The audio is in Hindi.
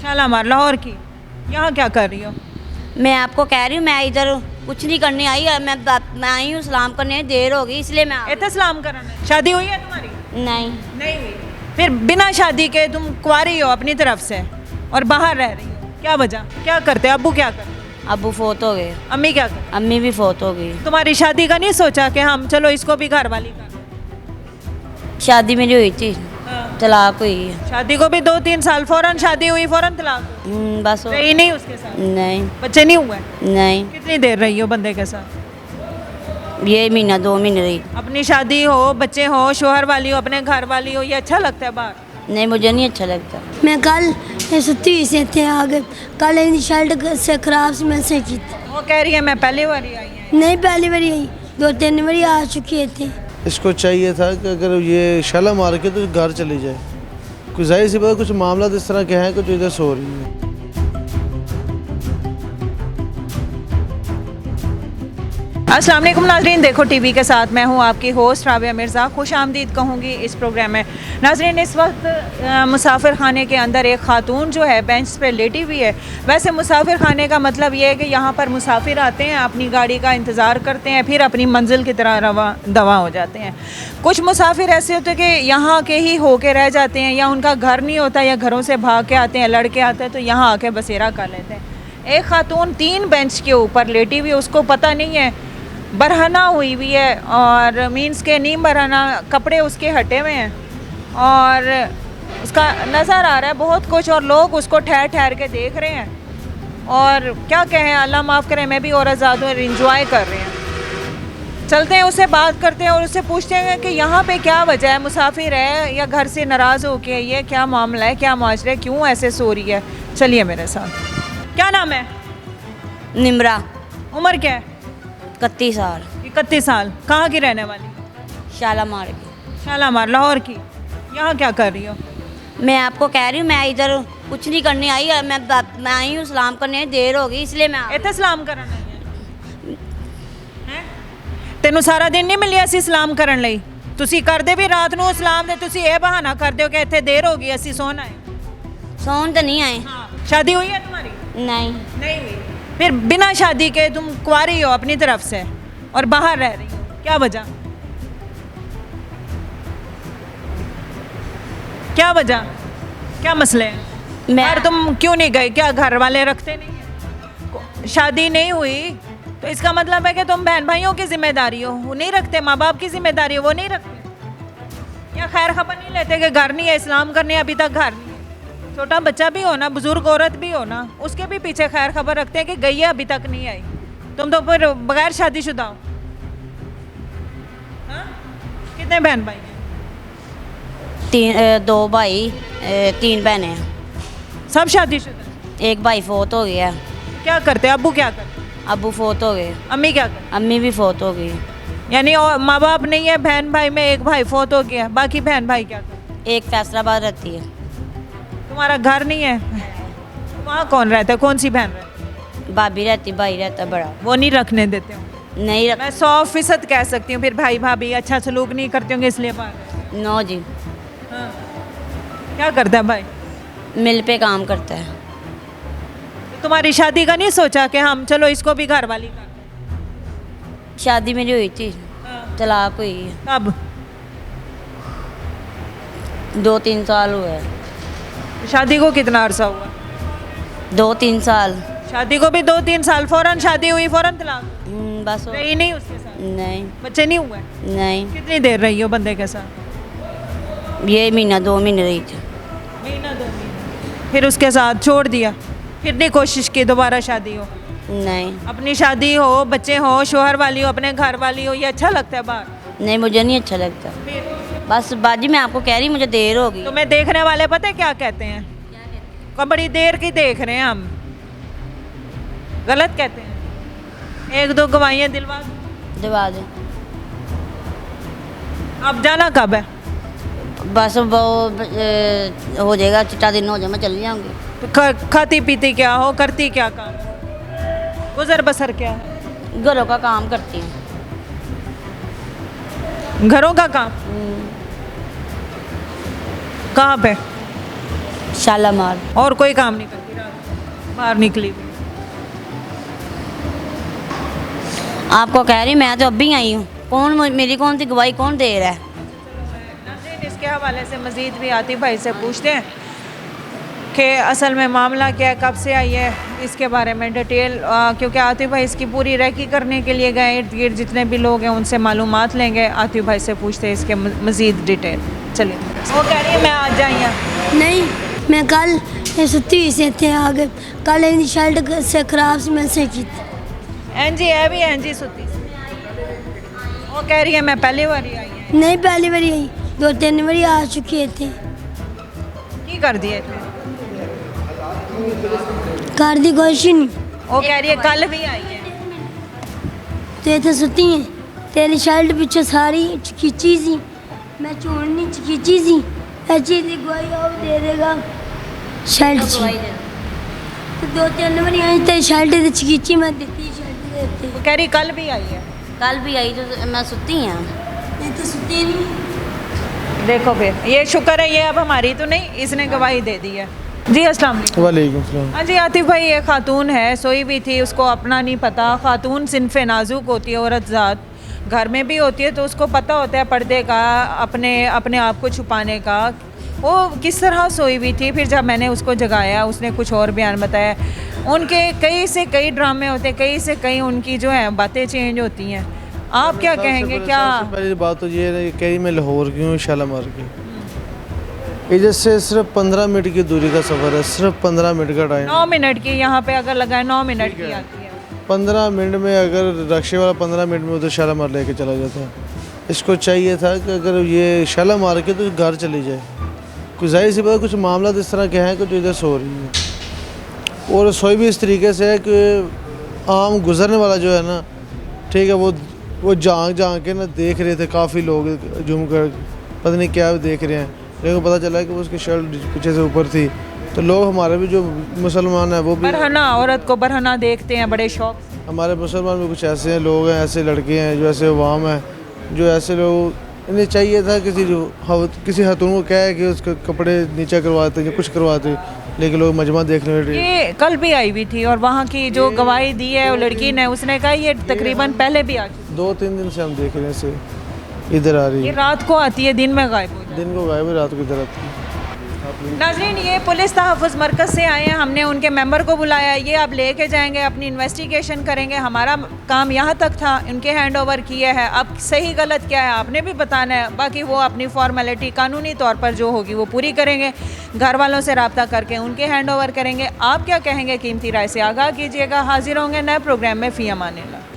शालामार लाहौर की। यहाँ क्या कर रही हो? मैं आपको कह रही हूँ, मैं इधर कुछ नहीं करने आई। मैं आई हूँ सलाम करने, देर हो गई इसलिए मैं आ गई। इतने सलाम करना। शादी हुई है तुम्हारी? नहीं। नहीं हुई। फिर बिना शादी के तुम कुंवारी हो अपनी तरफ से और बाहर रह रही हो, क्या वजह? क्या करते? अब्बू क्या करते? अब्बू फोत हो गए, अम्मी क्या करते? अम्मी भी फोत हो गई। तुम्हारी शादी का नहीं सोचा कि हम चलो इसको भी घर वाली कर दें? शादी मेरी हुई थी, तलाक हुई है। शादी को भी 2-3 साल, फौरन शादी हुई फौरन तलाक हुई। बस रही नहीं उसके साथ? नहीं। बच्चे नहीं हुए? नहीं, कितनी देर रही हो बंदे के साथ? ये महीना 2 महीने रही। अपनी शादी हो, बच्चे हो, शोहर वाली हो, अपने घर वाली हो, ये अच्छा लगता है बाहर? नहीं, मुझे नहीं अच्छा लगता। मैं कल सुती हुई से थे आगे, कल इन शर्ट से खराब से मैं से की थी। वो कह रही है मैं पहली बार आई है। नहीं, पहली बारी आई, 2-3 बारी आ चुकी थे। इसको चाहिए था कि अगर ये शाला मार के तो घर चली जाए। कुछ जाहिर सी बात, कुछ मामला इस तरह के हैं, कुछ इधर सो रही है। अस्सलाम वालेकुम नाज़रीन, देखो टीवी के साथ मैं हूं आपकी होस्ट राबिया मिर्ज़ा। खुश आमदीद कहूँगी इस प्रोग्राम में। नाज़रीन, इस वक्त मुसाफिर खाने के अंदर एक ख़ातून जो है बेंच पे लेटी हुई है। वैसे मुसाफिर खाने का मतलब ये है कि यहाँ पर मुसाफिर आते हैं, अपनी गाड़ी का इंतज़ार करते हैं, फिर अपनी मंजिल की तरह दवा हो जाते हैं। कुछ मुसाफिर ऐसे होते हैं कि यहाँ के ही होके रह जाते हैं, या उनका घर नहीं होता, या घरों से भाग के आते हैं, लड़के आते हैं तो यहाँ आके बसेरा कर लेते हैं। एक ख़ातून 3 बेंच के ऊपर लेटी हुई, उसको पता नहीं है, बरहना हुई हुई है, और मीन्स के नीम बरहना, कपड़े उसके हटे हुए हैं और उसका नज़र आ रहा है बहुत कुछ, और लोग उसको ठहर ठहर के देख रहे हैं। और क्या कहें, अल्लाह माफ़ करे, मैं भी और आज़ाद हूँ, इंजॉय कर रहे हैं। चलते हैं, उससे बात करते हैं और उससे पूछते हैं कि यहाँ पे क्या वजह है, मुसाफिर है या घर से नाराज़ हो के, ये क्या मामला है, क्या माजरा है, क्यों ऐसे सो रही है। चलिए मेरे साथ। क्या नाम है? निमरा। उम्र क्या है? 31 साल। 31 साल। कहाँ की रहने वाली? शालामार की। शालामार लाहौर की। यहाँ क्या कर रही हो? मैं आपको कह रही हूँ, मैं इधर कुछ नहीं करने आई। मैं आई हूँ सलाम करने, देर हो गई इसलिए मैं आ गई। इतने सलाम करन तेनू सारा दिन नहीं मिलिया सी सलाम करन लई? तुसी करदे भी रात नू सलाम दे, तुसी ये बहाना करदे हो कि इत्थे देर हो गई, असी सोन आए। सोन तो नहीं आए। शादी हुई है तुम्हारी? नहीं। नहीं हुई। फिर बिना शादी के तुम कुंवारी हो अपनी तरफ से और बाहर रह रही हो, क्या वजह? क्या वजह, क्या मसले हैं? मैं और तुम क्यों नहीं गए? क्या घर वाले रखते नहीं हैं? शादी नहीं हुई तो इसका मतलब है कि तुम बहन भाइयों की जिम्मेदारी हो, वो नहीं रखते? माँ बाप की जिम्मेदारी हो, वो नहीं रखते? या खैर खबर नहीं लेते कि घर नहीं है, इस्लाम करने अभी तक घर नहीं है? छोटा बच्चा भी हो ना, बुजुर्ग औरत भी हो ना, उसके भी पीछे खैर खबर रखते हैं कि गई है अभी तक नहीं आई। तुम तो फिर बगैर शादीशुदा हो। हाँ? कितने बहन भाई हैं? 2 भाई, 3 बहनें हैं। सब शादीशुदा? एक भाई फोत हो गया। क्या करते? अब्बू क्या करते? अब्बू फोत हो गए, अम्मी क्या करते? अम्मी भी फोत हो गई। यानी और माँ बाप नहीं है, बहन भाई में एक भाई फोत हो गया, बाकी बहन भाई क्या करते? एक फैसलाबाद रहती है। तुम्हारा घर नहीं है? वहाँ कौन रहता है? कौन सी बहन रहती है? भाभी रहती, भाई रहता बड़ा। वो नहीं रखने देते हो? नहीं रख। मैं 100% कह सकती हूँ, फिर भाई भाभी अच्छा सलूक नहीं करते होंगे इसलिए बाहर। नो जी। हाँ। क्या करता है भाई? मिल पे काम करता है। तो तुम्हारी शादी का नहीं सोचा कि हम चलो इसको भी घर वाली कर दें? शादी मेरी हुई थी, तलाक हुई है। कब? 2-3 साल हुए हैं। शादी को कितना अरसा हुआ? 2-3 साल। शादी को भी 2-3 साल, फौरन शादी हुई फौरन तलाक? बस रही नहीं उसके साथ? नहीं। बच्चे नहीं हुए? नहीं, कितनी देर रही हो बंदे के साथ? ये महीना 2 महीने रही थी। महीना 2 महीने। फिर उसके साथ छोड़ दिया? फिर नहीं कोशिश की दोबारा शादी हो? नहीं। अपनी शादी हो, बच्चे हो, शोहर वाली हो, अपने घर वाली हो, ये अच्छा लगता है बाहर? नहीं, मुझे नहीं अच्छा लगता। फिर बस बाजी, मैं आपको कह रही मुझे देर हो गई। तुम्हें देखने वाले पता है क्या कहते हैं? को बड़ी देर की देख रहे हैं हम। गलत कहते हैं? 1-2 गवाहियाँ दिलवा दो। दिवा दे। अब जाना कब है? बस वो हो जाएगा, चिट्टा दिन हो जाए, मैं चली जाऊंगी। तो खाती पीती क्या हो, करती क्या काम, गुजर बसर क्या है? घरों का काम करती हूँ। घरों का काम? कहाँ पे? शालामार। और कोई काम नहीं करती, रात को बाहर निकली हुई। आपको कह रही मैं तो अभी आई हूँ, मेरी कौन सी गवाही कौन दे रहा है। नाज़रीन, इसके हवाले से मज़ीद भी आतिफ भाई से पूछते हैं कि असल में मामला क्या है, कब से आई है, इसके बारे में डिटेल, क्योंकि आतिफ भाई इसकी पूरी रेकी करने के लिए गए, इर्द गिर्द जितने भी लोग हैं उनसे मालूमात लेंगे। आतिफ भाई से पूछते हैं इसके मज़ीद डिटेल। चलिए, वो कह रही है मैं आज आई हूँ। नहीं, मैं कल सुती हुई से थे आ गए। कल इन शर्ट से खराब से मैं से की एनजी है भी, एनजी सुती सी। वो कह रही है मैं पहली बार ही आई है। नहीं, पहली बारी आई, 2-3 बारी आ चुके थे। की कर दिए थे? कर दी कोशिश नहीं। वो कह रही है कल भी आई है। तो इतने सुती हैं, तेरी शर्ट पीछे सारी खींची सी, मैं छोड़नी खींची सी, अच्छी थी गवाही और दे देगा शर्ट सी। तो 2-3 बारी आई तो शर्ट खींची, मैं देती शर्ट देते। वो कह रही कल भी आई है। कल भी आई तो मैं सुती हैं। ये तो सुती नहीं। देखो फिर, ये शुक्र है ये अब हमारी तो नहीं, इसने गवाही दे दी है। जी अस्सलाम वालेकुम। वालेकुम सलाम। हाँ जी, आतिफ भाई ये खातून है, सोई भी थी, उसको अपना नहीं पता। खातून सिनफ़े नाजुक होती है, औरत ज़ात घर में भी होती है तो उसको पता होता है पर्दे का, अपने आप को छुपाने का। वो किस तरह सोई हुई थी, फिर जब मैंने उसको जगाया उसने कुछ और बयान बताया। उनके कई से कई ड्रामे होते हैं, कई से कई उनकी जो है बातें चेंज होती हैं। आप क्या कहेंगे? क्या सबसे पहली बात तो ये है कि मैं लाहौर की हूँ, शालामार की। इधर से सिर्फ 15 मिनट की दूरी का सफ़र है, सिर्फ 15 मिनट का टाइम। 9 मिनट की यहाँ पे अगर लगाए 9 मिनट की आती है। 15 मिनट में अगर रक्शे वाला 15 मिनट में उधर शालामार लेके चला जाता है। इसको चाहिए था कि अगर ये शालामार के तो घर चली जाए। कुछ जाहिर सी बात, कुछ मामला इस तरह के हैं कि इधर सो रही है, और सोई भी इस तरीके से है कि आम गुजरने वाला जो है ना, ठीक है, वो झांक के ना देख रहे थे काफ़ी लोग झूम कर, पता नहीं क्या देख रहे हैं, लेकिन पता चला कि उसकी शर्ट पीछे से ऊपर थी। तो लोग हमारे भी जो मुसलमान हैं वो भी बरहना, औरत को बरहना देखते हैं बड़े शौक से। हमारे मुसलमान भी कुछ ऐसे हैं, लोग हैं, ऐसे लड़के हैं जो ऐसे अवाम हैं, जो ऐसे लोग, इन्हें चाहिए था किसी हतून को कहे कि उसके कपड़े नीचे करवाते या कुछ करवाते, लेकिन लोग मजमा देखने में। ये कल भी आई हुई थी और वहाँ की जो गवाही दी है वो लड़की ने, उसने कहा ये तकरीबन पहले भी आ चुकी। 2-3 दिन से हम देख रहे हैं इसे, इधर आ रही ये है, रात को आती है, दिन में गायब हो जाती है। दिन को गायब है, रात को इधर आती है। नाज़रीन, ये पुलिस तहफ़्फ़ुज़ मरकज़ से आए हैं, हमने उनके मेंबर को बुलाया, ये अब लेके जाएंगे, अपनी इन्वेस्टिगेशन करेंगे। हमारा काम यहाँ तक था, उनके हैंड ओवर किया है। अब सही गलत क्या है आपने भी बताना है, बाकी वो अपनी फॉर्मेलिटी कानूनी तौर पर जो होगी वो पूरी करेंगे, घर वालों से रब्ता करके उनके हैंड ओवर करेंगे। आप क्या कहेंगे? कीमती राय से आगाह कीजिएगा। हाजिर होंगे नए प्रोग्राम में। फ़ी अमानिल्लाह।